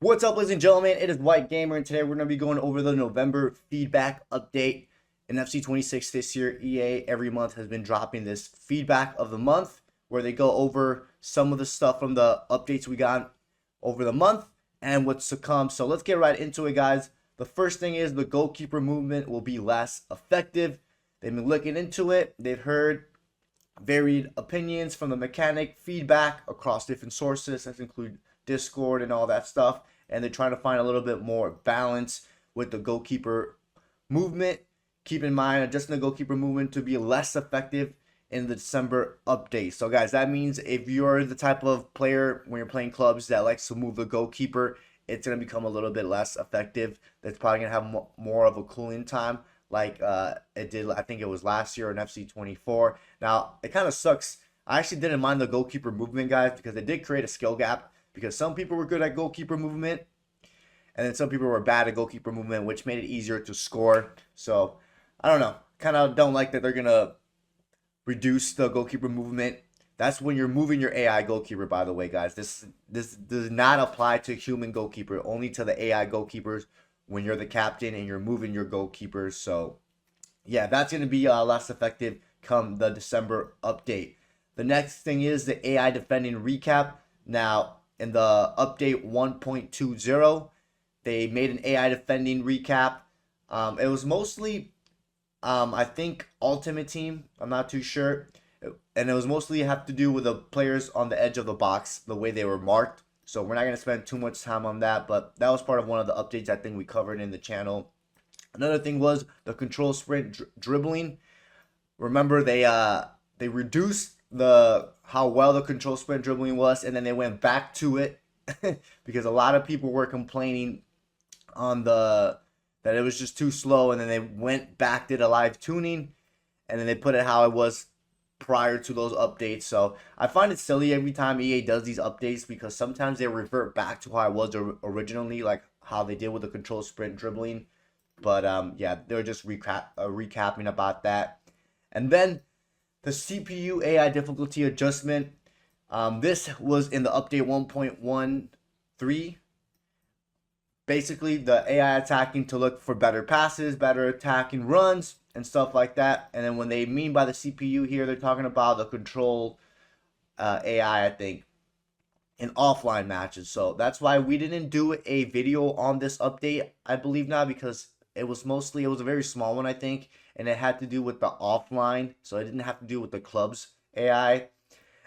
What's up, ladies and gentlemen? It is White Gamer, and today we're going to be going over the November feedback update in FC 26 this year. EA every month has been dropping this feedback of the month where they go over some of the stuff from the updates we got over the month and what's to come. So let's get right into it, guys. The first thing is the goalkeeper movement will be less effective. They've been looking into it. They've heard varied opinions from the mechanic, feedback across different sources, that include Discord and all that stuff, and they're trying to find a little bit more balance with the goalkeeper movement. Keep in mind, adjusting the goalkeeper movement to be less effective in the December update. So guys, that means if you're the type of player when you're playing clubs that likes to move the goalkeeper, it's going to become a little bit less effective. That's probably going to have more of a cooling time like it did, I think it was last year in FC 24. Now, it kind of sucks. I actually didn't mind the goalkeeper movement, guys, because it did create a skill gap. Because some people were good at goalkeeper movement, and then some people were bad at goalkeeper movement, which made it easier to score. So, I don't know. Kind of don't like that they're going to reduce the goalkeeper movement. That's when you're moving your AI goalkeeper, by the way, guys. This does not apply to human goalkeeper, only to the AI goalkeepers when you're the captain and you're moving your goalkeepers. So, yeah, that's going to be less effective come the December update. The next thing is the AI defending recap. Now, in the update 1.20, they made an AI defending recap. It was mostly, I think, Ultimate Team. I'm not too sure. And it was mostly have to do with the players on the edge of the box, the way they were marked. So we're not going to spend too much time on that. But that was part of one of the updates I think we covered in the channel. Another thing was the control sprint dribbling. Remember, they reduced how well the control sprint dribbling was, and then they went back to it because a lot of people were complaining on that it was just too slow, and then they went back, did a live tuning, and then they put it how it was prior to those updates. So I find it silly every time EA does these updates because sometimes they revert back to how it was originally, like how they did with the control sprint dribbling. But yeah, they're just recapping about that. And then the CPU AI difficulty adjustment. This was in the update 1.13. Basically, the AI attacking to look for better passes, better attacking runs, and stuff like that. And then when they mean by the CPU here, they're talking about the control AI, I think, in offline matches. So that's why we didn't do a video on this update, I believe now, because it was a very small one, I think, and it had to do with the offline, so it didn't have to do with the club's AI.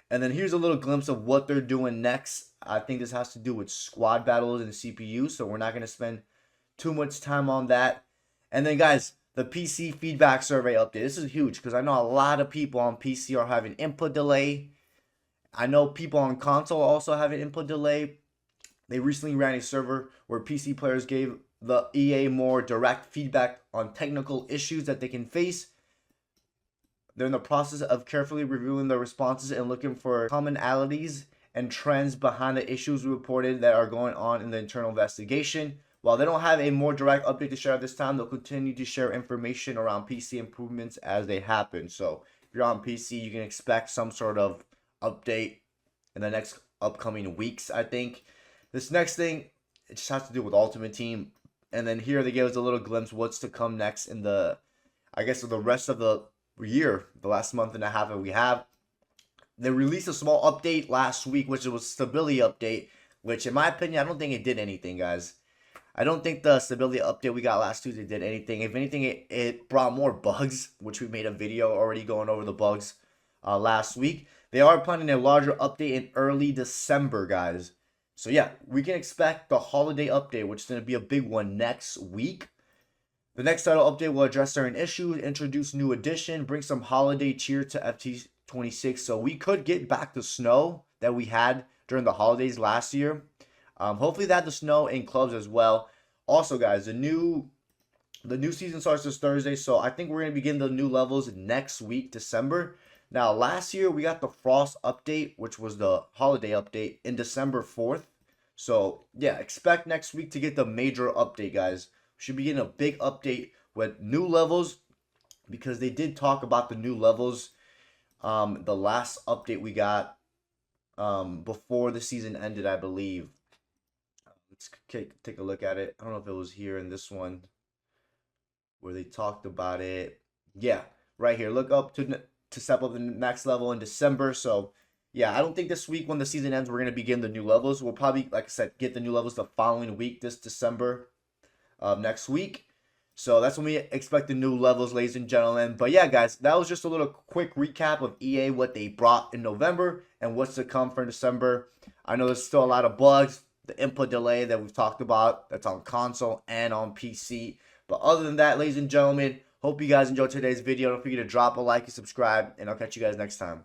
And then here's a little glimpse of what they're doing next. I think this has to do with squad battles and CPU, so we're not going to spend too much time on that. And then, guys, the PC feedback survey update. This is huge because I know a lot of people on PC are having input delay. I know people on console also have an input delay. They recently ran a server where PC players gave the EA more direct feedback on technical issues that they can face. They're in the process of carefully reviewing the responses and looking for commonalities and trends behind the issues reported that are going on in the internal investigation. While they don't have a more direct update to share at this time, they'll continue to share information around PC improvements as they happen. So if you're on PC, you can expect some sort of update in the next upcoming weeks, I think. This next thing, it just has to do with Ultimate Team. And then here they gave us a little glimpse what's to come next in the rest of the year, the last month and a half that we have. They released a small update last week, which was stability update, which in my opinion, I don't think it did anything, guys. I don't think the stability update we got last Tuesday did anything. If anything, it brought more bugs, which we made a video already going over the bugs last week. They are planning a larger update in early December, guys. So yeah, we can expect the holiday update, which is going to be a big one next week. The next title update will address certain issues, introduce new addition, bring some holiday cheer to FC 26. So we could get back the snow that we had during the holidays last year. Hopefully that the snow in clubs as well. Also, guys, the new season starts this Thursday, so I think we're going to begin the new levels next week, December. Now, last year, we got the Frost update, which was the holiday update, in December 4th. So, yeah, expect next week to get the major update, guys. We should be getting a big update with new levels because they did talk about the new levels the last update we got before the season ended, I believe. Let's take a look at it. I don't know if it was here in this one where they talked about it. Yeah, right here. Look up to step up the next level in December. So yeah, I don't think this week when the season ends we're gonna be getting the new levels. We'll probably, like I said, get the new levels the following week, this December, next week. So that's when we expect the new levels, ladies and gentlemen. But yeah, guys, that was just a little quick recap of EA, what they brought in November and what's to come for December. I know there's still a lot of bugs, the input delay that we've talked about, that's on console and on PC. But other than that, ladies and gentlemen, hope you guys enjoyed today's video. Don't forget to drop a like and subscribe, and I'll catch you guys next time.